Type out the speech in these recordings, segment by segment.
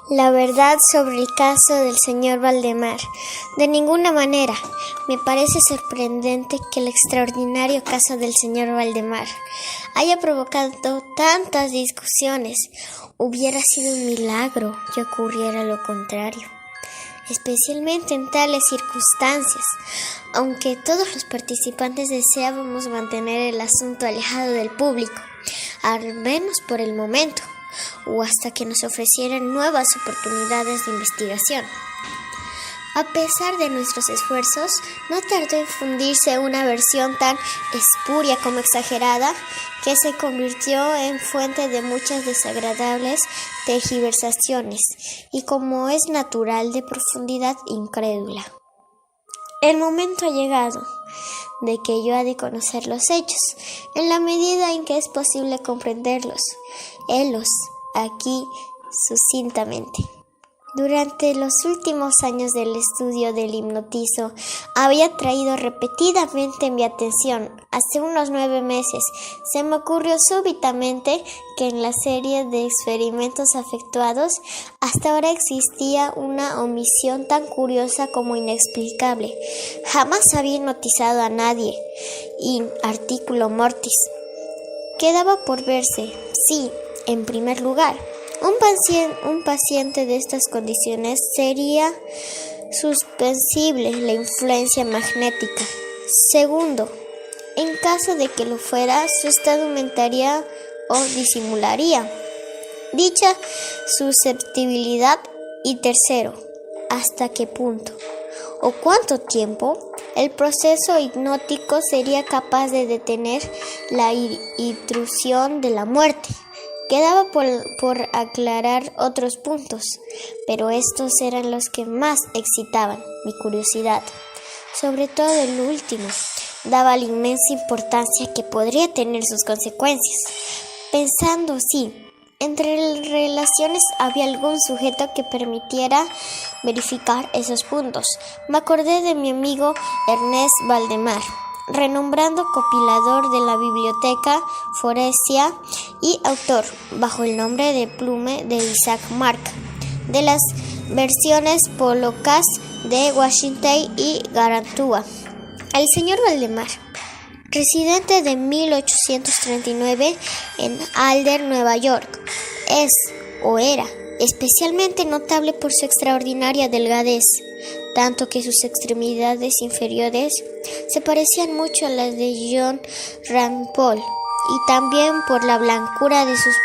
la verdad sobre el caso del señor Valdemar. De ninguna manera. Me parece sorprendente que el extraordinario caso del señor Valdemar haya provocado tantas discusiones. Hubiera sido un milagro que ocurriera lo contrario, especialmente en tales circunstancias. Aunque todos los participantes deseábamos mantener el asunto alejado del público, al menos por el momento, o hasta que nos ofrecieran nuevas oportunidades de investigación. A pesar de nuestros esfuerzos, no tardó en fundirse una versión tan espuria como exagerada, que se convirtió en fuente de muchas desagradables tergiversaciones y, como es natural, de profundidad incrédula. El momento ha llegado de que yo ha de conocer los hechos, en la medida en que es posible comprenderlos. Helos aquí sucintamente. Durante los últimos años del estudio del hipnotismo, había traído repetidamente mi atención. Hace unos 9 meses se me ocurrió súbitamente que en la serie de experimentos efectuados hasta ahora existía una omisión tan curiosa como inexplicable. Jamás había hipnotizado a nadie, in articulo mortis. Quedaba por verse, sí, en primer lugar, un paciente de estas condiciones sería susceptible la influencia magnética. Segundo, en caso de que lo fuera, su estado aumentaría o disimularía dicha susceptibilidad. Y tercero, ¿hasta qué punto o cuánto tiempo el proceso hipnótico sería capaz de detener la intrusión de la muerte? Quedaba por aclarar otros puntos, pero estos eran los que más excitaban mi curiosidad. Sobre todo el último, daba la inmensa importancia que podría tener sus consecuencias. Pensando si entre las relaciones había algún sujeto que permitiera verificar esos puntos, me acordé de mi amigo Ernest Valdemar, renombrado compilador de la Biblioteca Forense y autor, bajo el nombre de Plume de Isaac Mark, de las versiones polacas de Washington y Garantúa. El señor Valdemar, residente de 1839 en Alder, Nueva York, es o era especialmente notable por su extraordinaria delgadez, tanto que sus extremidades inferiores se parecían mucho a las de John Rand Paul, y también por la blancura de sus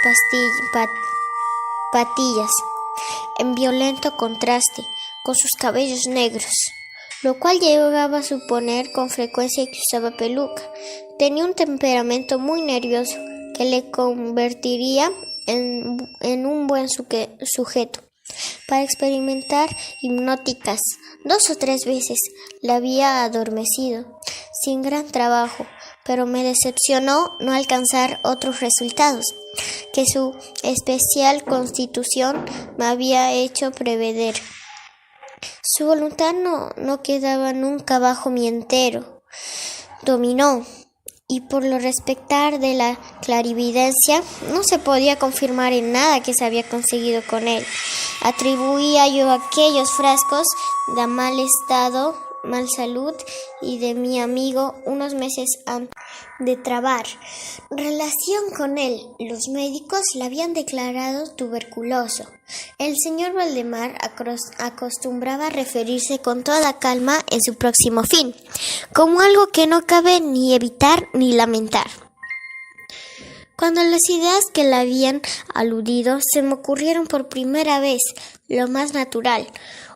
patillas, en violento contraste con sus cabellos negros, lo cual llegaba a suponer con frecuencia que usaba peluca. Tenía un temperamento muy nervioso que le convertiría en un buen sujeto para experimentar hipnóticas. 2 o 3 veces la había adormecido, sin gran trabajo, pero me decepcionó no alcanzar otros resultados que su especial constitución me había hecho prever. Su voluntad no quedaba nunca bajo mi entero dominio, y por lo respectar de la clarividencia, no se podía confirmar en nada que se había conseguido con él. Atribuía yo aquellos frascos de mal estado, mal salud y de mi amigo unos meses antes de trabar relación con él. Los médicos le habían declarado tuberculoso. El señor Valdemar acostumbraba a referirse con toda calma en su próximo fin, como algo que no cabe ni evitar ni lamentar. Cuando las ideas que le habían aludido se me ocurrieron por primera vez, lo más natural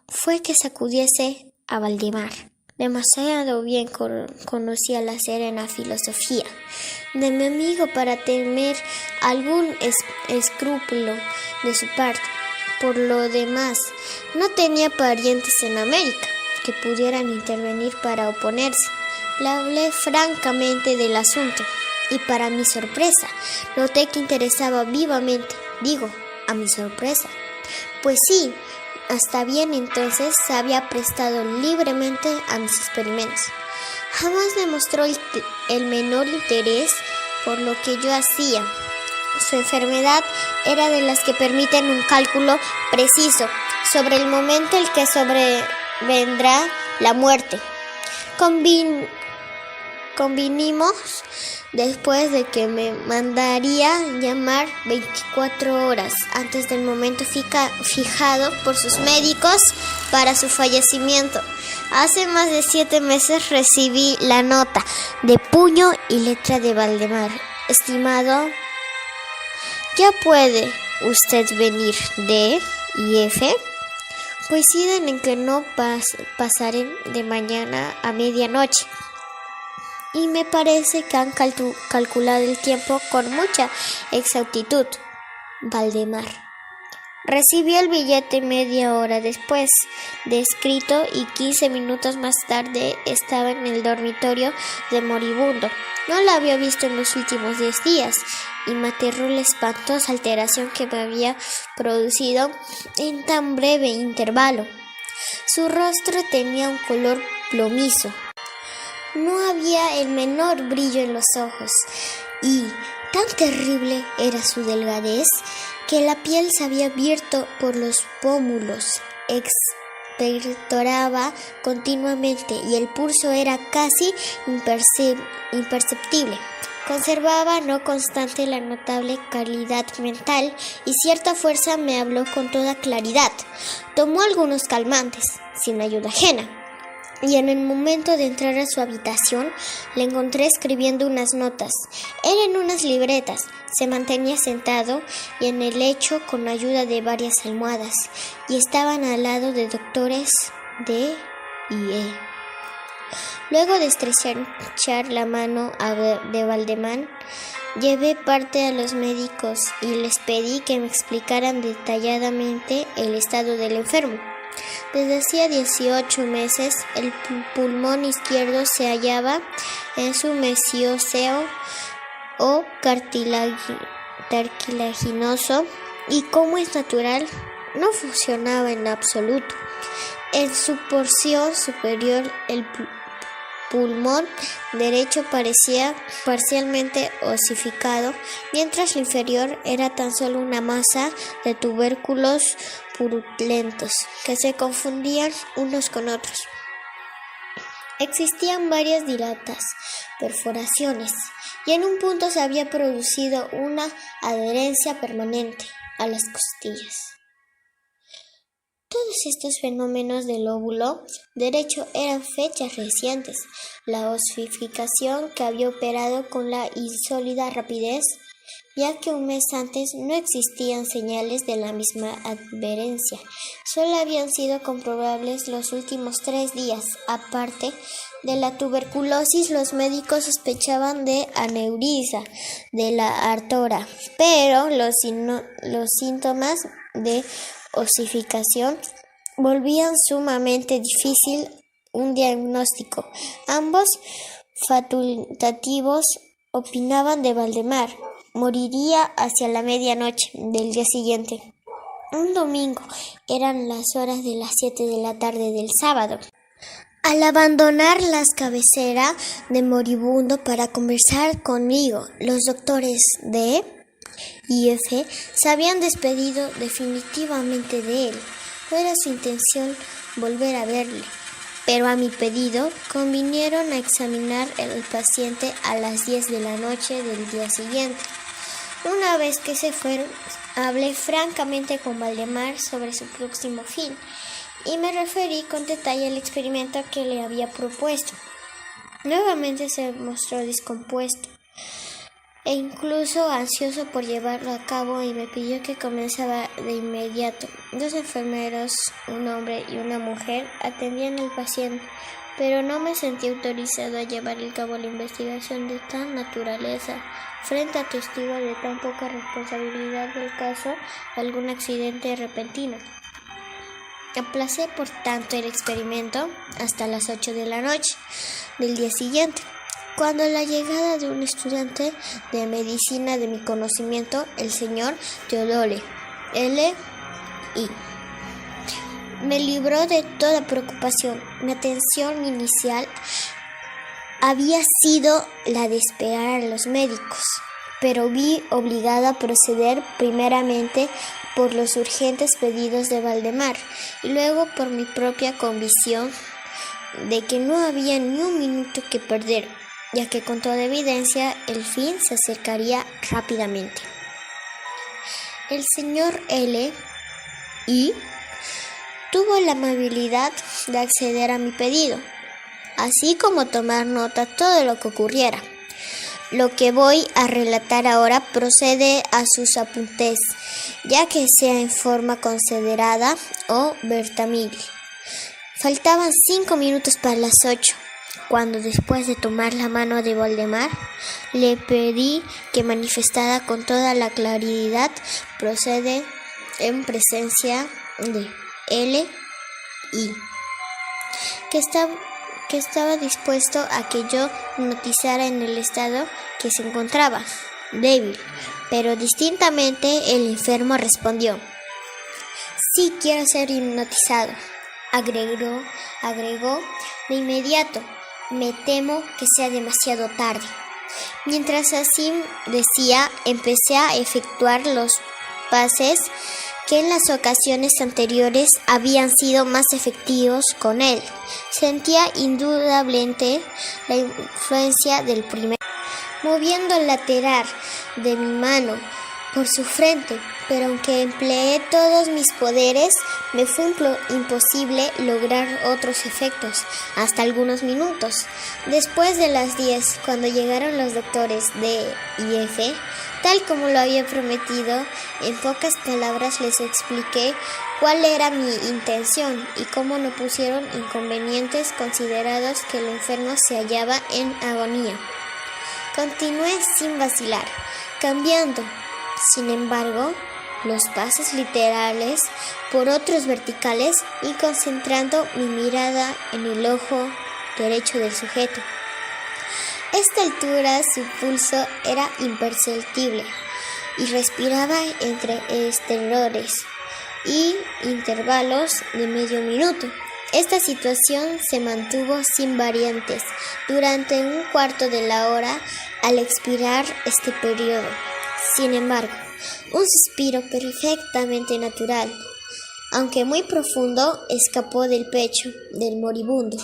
fue que sacudiese a Valdemar. Demasiado bien conocía la serena filosofía de mi amigo para temer algún escrúpulo de su parte. Por lo demás, no tenía parientes en América que pudieran intervenir para oponerse. Le hablé francamente del asunto y, para mi sorpresa, noté que interesaba vivamente. Digo, a mi sorpresa, pues sí, hasta bien entonces se había prestado libremente a mis experimentos. Jamás demostró el menor interés por lo que yo hacía. Su enfermedad era de las que permiten un cálculo preciso sobre el momento en que sobrevendrá la muerte. Convinimos después de que me mandaría llamar 24 horas antes del momento fijado por sus médicos para su fallecimiento. Hace más de 7 meses recibí la nota de puño y letra de Valdemar. Estimado, ¿ya puede usted venir D y F? Coinciden en que no pasaré de mañana a medianoche. Y me parece que han calculado el tiempo con mucha exactitud. Valdemar. Recibió el billete media hora después de escrito y 15 minutos más tarde estaba en el dormitorio de moribundo. No lo había visto en los últimos 10 días y me aterró la espantosa alteración que me había producido en tan breve intervalo. Su rostro tenía un color plomizo. No había el menor brillo en los ojos y tan terrible era su delgadez que la piel se había abierto por los pómulos, expectoraba continuamente y el pulso era casi imperceptible. Conservaba no constante la notable calidad mental y cierta fuerza. Me habló con toda claridad. Tomó algunos calmantes, sin ayuda ajena. Y en el momento de entrar a su habitación, le encontré escribiendo unas notas. Eran unas libretas. Se mantenía sentado y en el lecho con ayuda de varias almohadas, y estaban al lado de doctores D y E. Luego de estrechar la mano de Valdemar, llevé parte a los médicos y les pedí que me explicaran detalladamente el estado del enfermo. Desde hacía 18 meses el pulmón izquierdo se hallaba en su mesióseo o cartilaginoso y, como es natural, no funcionaba en absoluto. En su porción superior el pulmón derecho parecía parcialmente osificado, mientras el inferior era tan solo una masa de tubérculos purulentos que se confundían unos con otros. Existían varias dilatas perforaciones y en un punto se había producido una adherencia permanente a las costillas. Todos estos fenómenos del lóbulo derecho eran fechas recientes. La osificación que había operado con la insólita rapidez, ya que un mes antes no existían señales de la misma adherencia. Solo habían sido comprobables los últimos 3 días. Aparte de la tuberculosis, los médicos sospechaban de aneurisma de la aorta, pero los síntomas de osificación volvían sumamente difícil un diagnóstico. Ambos facultativos opinaban de Valdemar. Moriría hacia la medianoche del día siguiente. Un domingo, eran las horas de las 7 de la tarde del sábado. Al abandonar las cabeceras de moribundo para conversar conmigo, los doctores D y F se habían despedido definitivamente de él. No era su intención volver a verle, pero a mi pedido convinieron a examinar al paciente a las 10 de la noche del día siguiente. Una vez que se fueron, hablé francamente con Valdemar sobre su próximo fin y me referí con detalle al experimento que le había propuesto. Nuevamente se mostró descompuesto e incluso ansioso por llevarlo a cabo y me pidió que comenzara de inmediato. 2 enfermeros, un hombre y una mujer, atendían al paciente, pero no me sentí autorizado a llevar a cabo la investigación de tan naturaleza. Frente a testigos de tan poca responsabilidad del caso, algún accidente repentino. Aplacé, por tanto, el experimento hasta las 8 de la noche del día siguiente, cuando la llegada de un estudiante de medicina de mi conocimiento, el señor Teodore L.I., me libró de toda preocupación. Mi atención inicial había sido la de esperar a los médicos, pero vi obligada a proceder primeramente por los urgentes pedidos de Valdemar y luego por mi propia convicción de que no había ni un minuto que perder, ya que con toda evidencia el fin se acercaría rápidamente. El señor L. I. tuvo la amabilidad de acceder a mi pedido, así como tomar nota de todo lo que ocurriera. Lo que voy a relatar ahora procede a sus apuntes, ya que sea en forma considerada o vertamil. Faltaban 5 minutos para las 8, cuando después de tomar la mano de Valdemar, le pedí que manifestara con toda la claridad procede en presencia de L. I. que estaba dispuesto a que yo notizara en el estado que se encontraba, débil, pero distintamente el enfermo respondió: sí quiero ser hipnotizado. Agregó de inmediato: me temo que sea demasiado tarde. Mientras así decía, empecé a efectuar los pases que en las ocasiones anteriores habían sido más efectivos con él. Sentía indudablemente la influencia del primero, moviendo el lateral de mi mano por su frente, pero aunque empleé todos mis poderes, me fue imposible lograr otros efectos, hasta algunos minutos. Después de las 10, cuando llegaron los doctores D y F, tal como lo había prometido, en pocas palabras les expliqué cuál era mi intención y cómo no pusieron inconvenientes considerados que el enfermo se hallaba en agonía. Continué sin vacilar, cambiando, sin embargo, los pasos literales por otros verticales y concentrando mi mirada en el ojo derecho del sujeto. A esta altura su pulso era imperceptible y respiraba entre estertores y intervalos de medio minuto. Esta situación se mantuvo sin variantes durante un cuarto de la hora al expirar este periodo. Sin embargo, un suspiro perfectamente natural, aunque muy profundo, escapó del pecho del moribundo.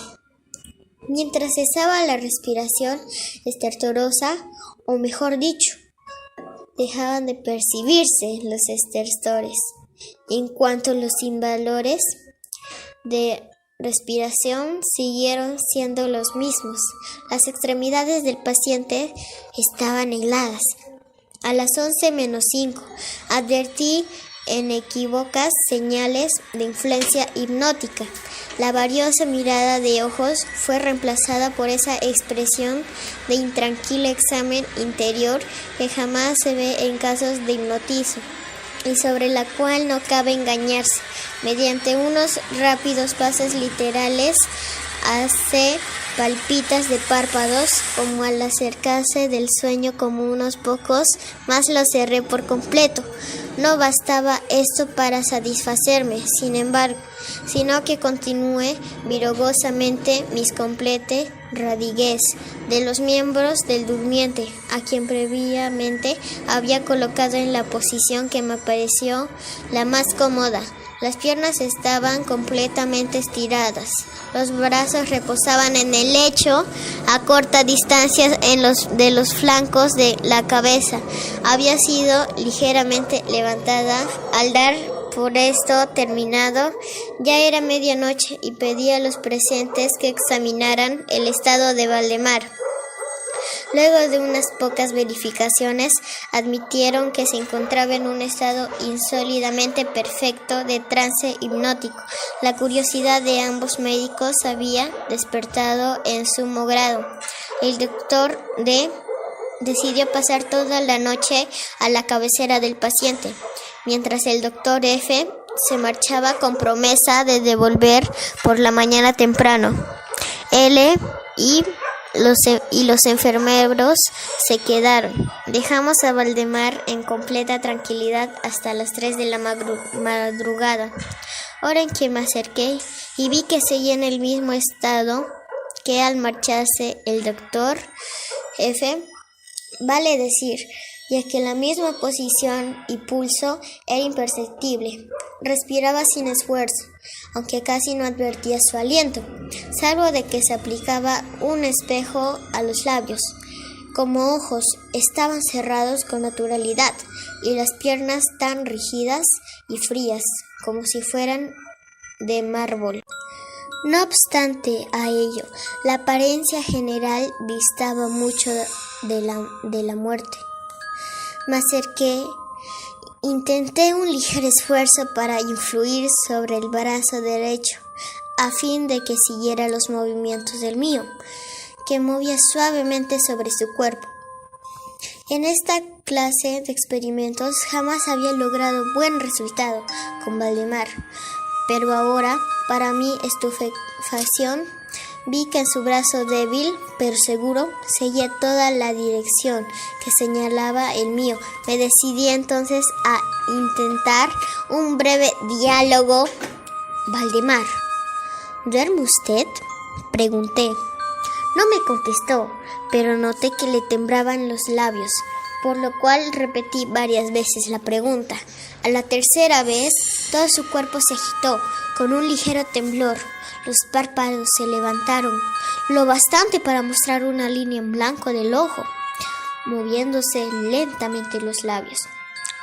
Mientras cesaba la respiración estertorosa, o mejor dicho, dejaban de percibirse los estertores, en cuanto los invalores de respiración siguieron siendo los mismos. Las extremidades del paciente estaban heladas. A las 11:05 advertí inequívocas señales de influencia hipnótica. La variosa mirada de ojos fue reemplazada por esa expresión de intranquilo examen interior que jamás se ve en casos de hipnotismo y sobre la cual no cabe engañarse. Mediante unos rápidos pasos literales hace palpitas de párpados, como al acercarse del sueño como unos pocos más lo cerré por completo. No bastaba esto para satisfacerme, sin embargo, sino que continué viragosamente mis complete radiguez de los miembros del durmiente, a quien previamente había colocado en la posición que me pareció la más cómoda. Las piernas estaban completamente estiradas. Los brazos reposaban en el lecho a corta distancia de los flancos de la cabeza. Había sido ligeramente levantada. Al dar por esto terminado, ya era medianoche y pedí a los presentes que examinaran el estado de Valdemar. Luego de unas pocas verificaciones, admitieron que se encontraba en un estado insólitamente perfecto de trance hipnótico. La curiosidad de ambos médicos había despertado en sumo grado. El doctor D decidió pasar toda la noche a la cabecera del paciente, mientras el doctor F se marchaba con promesa de devolver por la mañana temprano. L y los enfermeros se quedaron. Dejamos a Valdemar en completa tranquilidad hasta las 3 de la madrugada, hora en que me acerqué y vi que seguía en el mismo estado que al marcharse el doctor F. Vale decir, ya que la misma posición y pulso era imperceptible. Respiraba sin esfuerzo, aunque casi no advertía su aliento, salvo de que se aplicaba un espejo a los labios. Como ojos estaban cerrados con naturalidad y las piernas tan rígidas y frías como si fueran de mármol. No obstante a ello, la apariencia general distaba mucho de la muerte. Me acerqué, intenté un ligero esfuerzo para influir sobre el brazo derecho, a fin de que siguiera los movimientos del mío, que movía suavemente sobre su cuerpo. En esta clase de experimentos jamás había logrado buen resultado con Valdemar, pero ahora, para mi estupefacción, vi que en su brazo débil, pero seguro, seguía toda la dirección que señalaba el mío. Me decidí entonces a intentar un breve diálogo. «Valdemar, ¿duerme usted?», pregunté. No me contestó, pero noté que le temblaban los labios, por lo cual repetí varias veces la pregunta. A la tercera vez, todo su cuerpo se agitó con un ligero temblor. Los párpados se levantaron, lo bastante para mostrar una línea en blanco del ojo, moviéndose lentamente los labios,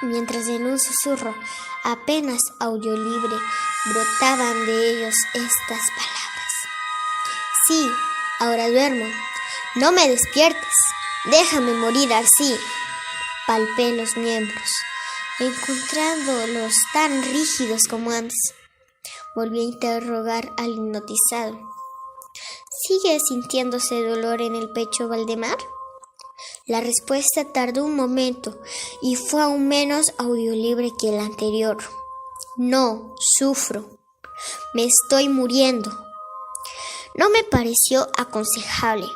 mientras en un susurro apenas audible brotaban de ellos estas palabras: «Sí, ahora duermo. No me despiertes. Déjame morir así». Palpé los miembros, encontrándolos tan rígidos como antes. Volví a interrogar al hipnotizado. «¿Sigue sintiéndose dolor en el pecho, Valdemar?». La respuesta tardó un momento y fue aún menos audible que la anterior. «No, sufro. Me estoy muriendo». No me pareció aconsejable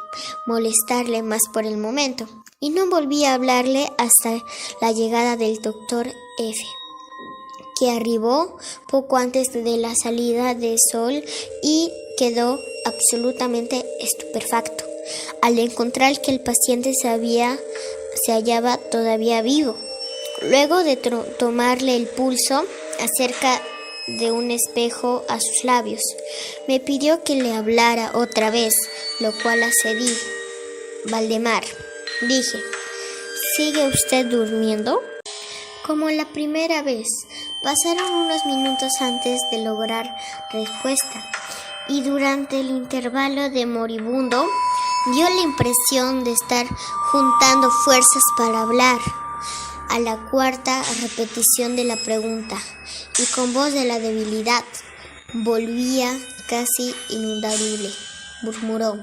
molestarle más por el momento, y no volví a hablarle hasta la llegada del doctor F., que arribó poco antes de la salida del sol y quedó absolutamente estupefacto al encontrar que el paciente se hallaba todavía vivo. Luego de tomarle el pulso acerca de un espejo a sus labios, me pidió que le hablara otra vez, lo cual accedí. «Valdemar», dije, «¿sigue usted durmiendo?». Como la primera vez, pasaron unos minutos antes de lograr respuesta, y durante el intervalo de moribundo dio la impresión de estar juntando fuerzas para hablar. A la cuarta repetición de la pregunta, y con voz de la debilidad, volvía casi inaudible, murmuró: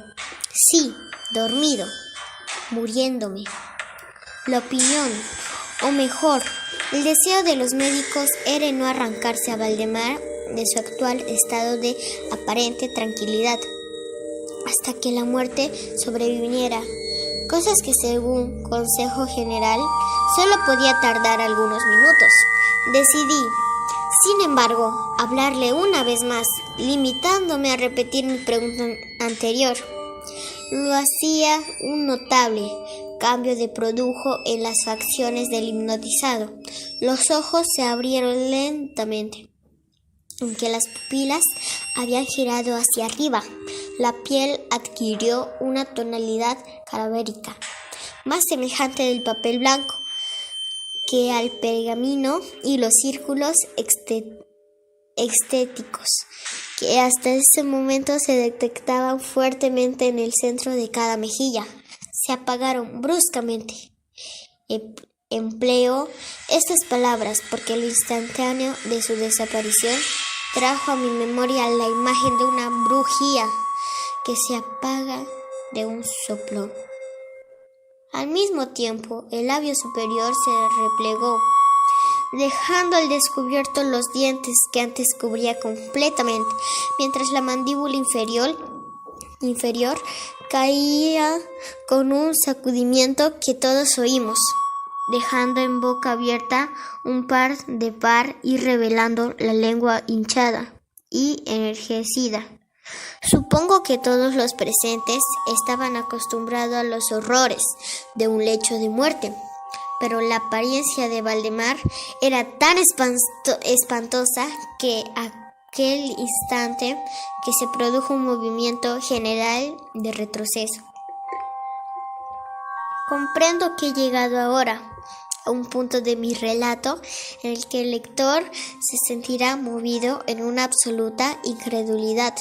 «Sí, dormido, muriéndome». La opinión, o mejor, el deseo de los médicos era no arrancarse a Valdemar de su actual estado de aparente tranquilidad hasta que la muerte sobreviniera, cosas que según consejo general solo podía tardar algunos minutos. Decidí, sin embargo, hablarle una vez más, limitándome a repetir mi pregunta anterior. Lo hacía un notable cambio de produjo en las facciones del hipnotizado. Los ojos se abrieron lentamente, aunque las pupilas habían girado hacia arriba. La piel adquirió una tonalidad cadavérica, más semejante del papel blanco que al pergamino, y los círculos estéticos que hasta ese momento se detectaban fuertemente en el centro de cada mejilla se apagaron bruscamente. Empleo estas palabras porque lo instantáneo de su desaparición trajo a mi memoria la imagen de una bujía que se apaga de un soplo. Al mismo tiempo, el labio superior se replegó, dejando al descubierto los dientes que antes cubría completamente, mientras la mandíbula inferior caía con un sacudimiento que todos oímos, dejando en boca abierta un par y revelando la lengua hinchada y enrojecida. Supongo que todos los presentes estaban acostumbrados a los horrores de un lecho de muerte, pero la apariencia de Valdemar era tan espantosa que aquel instante que se produjo un movimiento general de retroceso. Comprendo que he llegado ahora a un punto de mi relato en el que el lector se sentirá movido en una absoluta incredulidad.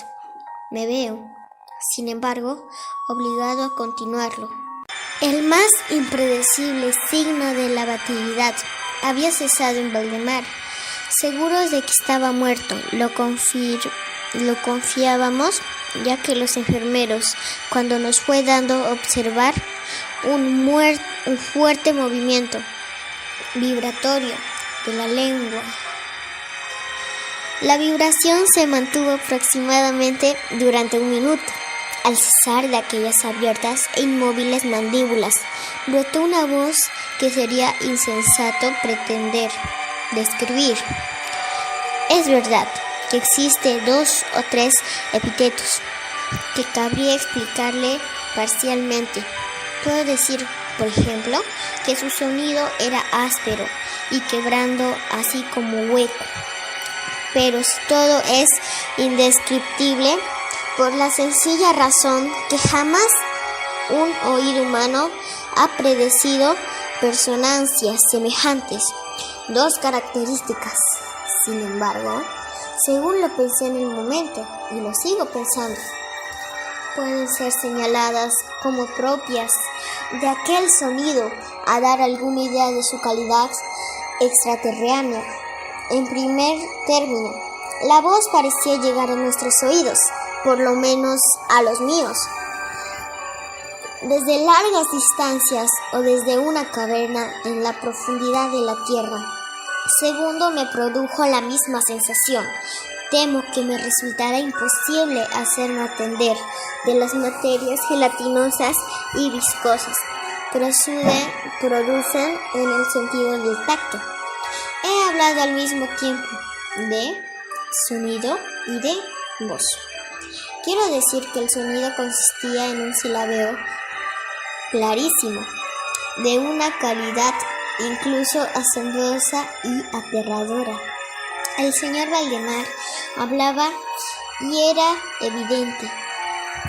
Me veo, sin embargo, obligado a continuarlo. El más impredecible signo de la volatilidad había cesado en Valdemar. Seguros de que estaba muerto, lo confiábamos, ya que los enfermeros, cuando nos fue dando observar un fuerte movimiento vibratorio de la lengua. La vibración se mantuvo aproximadamente durante 1 minuto. Al cesar de aquellas abiertas e inmóviles mandíbulas, brotó una voz que sería insensato pretender describir. Es verdad que existe 2 o 3 epítetos que cabría explicarle parcialmente. Puedo decir, por ejemplo, que su sonido era áspero y quebrando, así como hueco. Pero todo es indescriptible por la sencilla razón que jamás un oído humano ha predecido personancias semejantes. 2 características, sin embargo, según lo pensé en el momento y lo sigo pensando, pueden ser señaladas como propias de aquel sonido a dar alguna idea de su calidad extraterrena. En primer término, la voz parecía llegar a nuestros oídos, por lo menos a los míos, desde largas distancias o desde una caverna en la profundidad de la tierra. Segundo, me produjo la misma sensación. Temo que me resultará imposible hacerme atender de las materias gelatinosas y viscosas producen en el sentido del tacto. He hablado al mismo tiempo de sonido y de voz. Quiero decir que el sonido consistía en un silabeo clarísimo, de una calidad incluso asombrosa y aterradora. El señor Valdemar hablaba y era evidente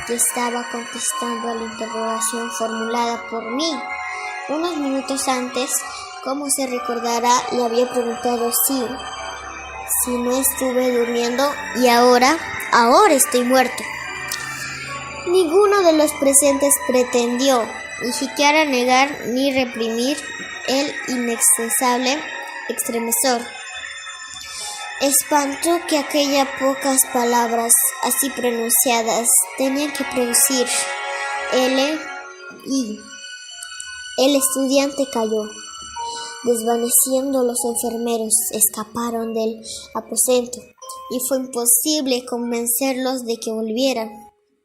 que estaba contestando a la interrogación formulada por mí. Unos minutos antes, como se recordará, le había preguntado si no estuve durmiendo y ahora estoy muerto. Ninguno de los presentes pretendió ni siquiera negar ni reprimir el inexcesable estremecedor espanto que aquellas pocas palabras así pronunciadas tenían que producir. El estudiante cayó. Desvaneciendo, los enfermeros escaparon del aposento y fue imposible convencerlos de que volvieran.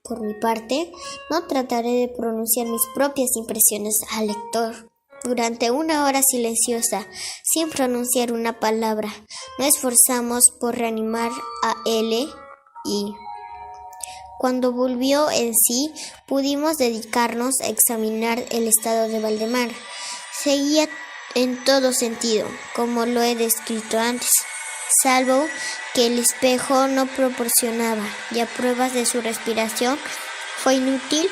Por mi parte, no trataré de pronunciar mis propias impresiones al lector. Durante 1 hora silenciosa, sin pronunciar una palabra, nos esforzamos por reanimar a L. Cuando volvió en sí, pudimos dedicarnos a examinar el estado de Valdemar. Seguía en todo sentido, como lo he descrito antes, salvo que el espejo no proporcionaba ya pruebas de su respiración. Fue inútil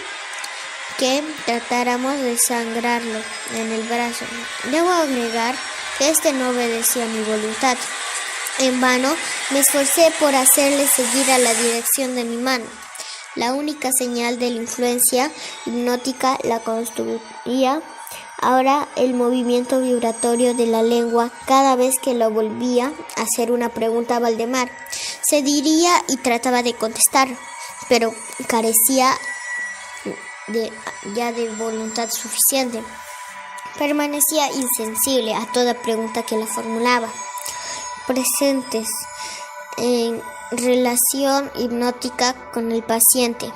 que tratáramos de sangrarlo en el brazo. Debo agregar que no obedecía a mi voluntad. En vano me esforcé por hacerle seguir a la dirección de mi mano. La única señal de la influencia hipnótica la constituía ahora el movimiento vibratorio de la lengua cada vez que lo volvía a hacer una pregunta a Valdemar. Se diría y trataba de contestar, pero carecía de voluntad suficiente. Permanecía insensible a toda pregunta que la formulaba. Presentes en relación hipnótica con el paciente.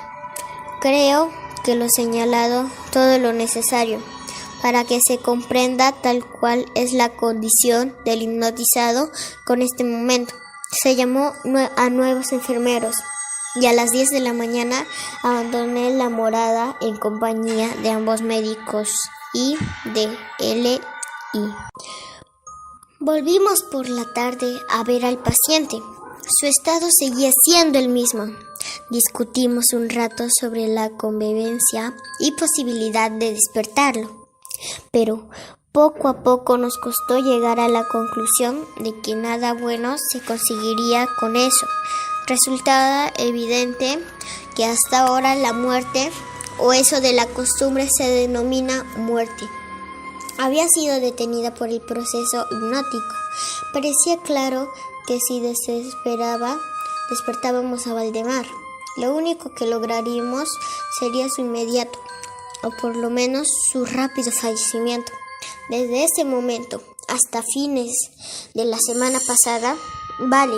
Creo que lo señalado todo lo necesario para que se comprenda tal cual es la condición del hipnotizado con este momento. Se llamó a nuevos enfermeros y a las 10 de la mañana abandoné la morada en compañía de ambos médicos y de L. y volvimos por la tarde a ver al paciente. Su estado seguía siendo el mismo. Discutimos un rato sobre la conveniencia y posibilidad de despertarlo, pero poco a poco nos costó llegar a la conclusión de que nada bueno se conseguiría con eso. Resultaba evidente que hasta ahora la muerte, o eso de la costumbre se denomina muerte, había sido detenida por el proceso hipnótico. Parecía claro que si despertábamos a Valdemar, lo único que lograríamos sería su inmediato, o por lo menos su rápido fallecimiento. Desde ese momento hasta fines de la semana pasada, vale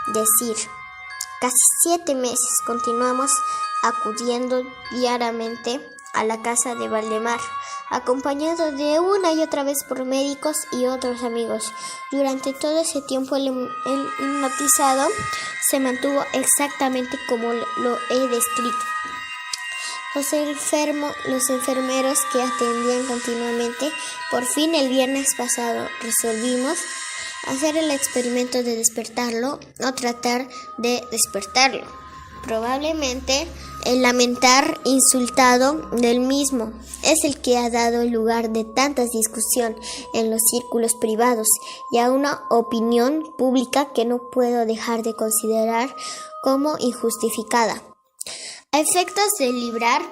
decir, casi 7 meses, continuamos acudiendo diariamente a la casa de Valdemar, acompañado de una y otra vez por médicos y otros amigos. Durante todo ese tiempo el hipnotizado se mantuvo exactamente como lo he descrito. Los enfermeros que atendían continuamente, por fin el viernes pasado resolvimos hacer el experimento de despertarlo o tratar de despertarlo. Probablemente el lamentar insultado del mismo es el que ha dado lugar de tanta discusión en los círculos privados y a una opinión pública que no puedo dejar de considerar como injustificada. A efectos de librar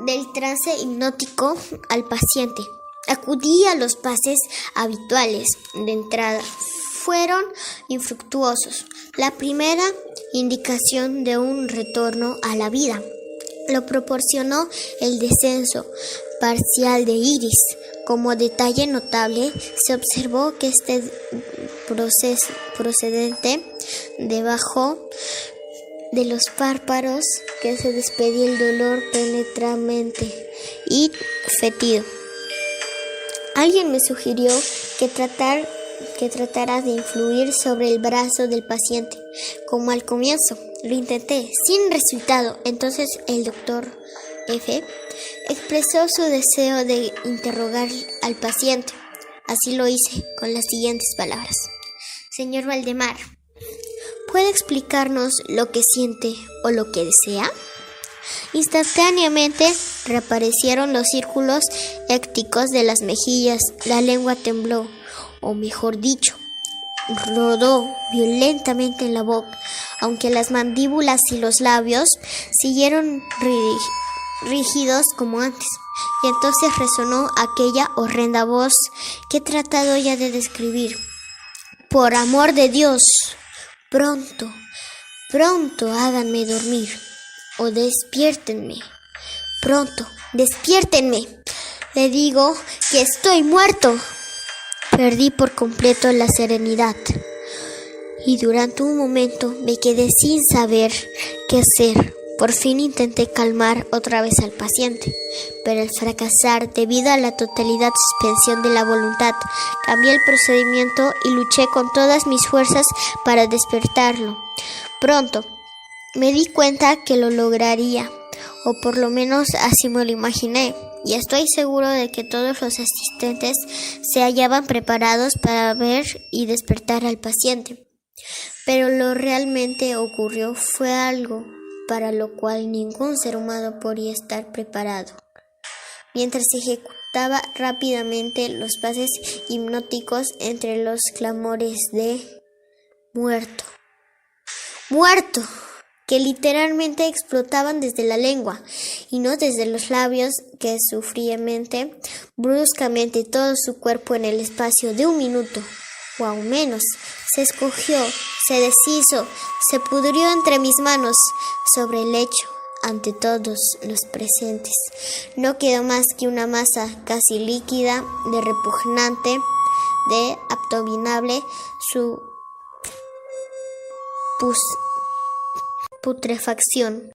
del trance hipnótico al paciente, acudí a los pases habituales de entrada. Fueron infructuosos. La primera indicación de un retorno a la vida lo proporcionó el descenso parcial de iris. Como detalle notable, se observó que este procedente debajo de los párpados, que se despedía el dolor penetrante y fétido. Alguien me sugirió que tratara de influir sobre el brazo del paciente, como al comienzo. Lo intenté, sin resultado. Entonces el doctor F. expresó su deseo de interrogar al paciente. Así lo hice, con las siguientes palabras: Señor Valdemar, ¿puede explicarnos lo que siente o lo que desea? Instantáneamente reaparecieron los círculos écticos de las mejillas, la lengua tembló, o mejor dicho, rodó violentamente en la boca, aunque las mandíbulas y los labios siguieron rígidos como antes. Y entonces resonó aquella horrenda voz que he tratado ya de describir. Por amor de Dios, pronto, pronto háganme dormir, o despiértenme. Pronto, despiértenme. Le digo que estoy muerto. Perdí por completo la serenidad y durante un momento me quedé sin saber qué hacer. Por fin intenté calmar otra vez al paciente, pero al fracasar debido a la totalidad suspensión de la voluntad, cambié el procedimiento y luché con todas mis fuerzas para despertarlo. Pronto me di cuenta que lo lograría, o por lo menos así me lo imaginé, y estoy seguro de que todos los asistentes se hallaban preparados para ver y despertar al paciente. Pero lo realmente ocurrió fue algo para lo cual ningún ser humano podía estar preparado. Mientras ejecutaba rápidamente los pases hipnóticos entre los clamores de «muerto, muerto», que literalmente explotaban desde la lengua y no desde los labios, que sufriamente, bruscamente todo su cuerpo en el espacio de 1 minuto, o aún menos, se escogió, se deshizo, se pudrió entre mis manos, sobre el lecho, ante todos los presentes. No quedó más que una masa casi líquida, de repugnante, de abominable su putrefacción.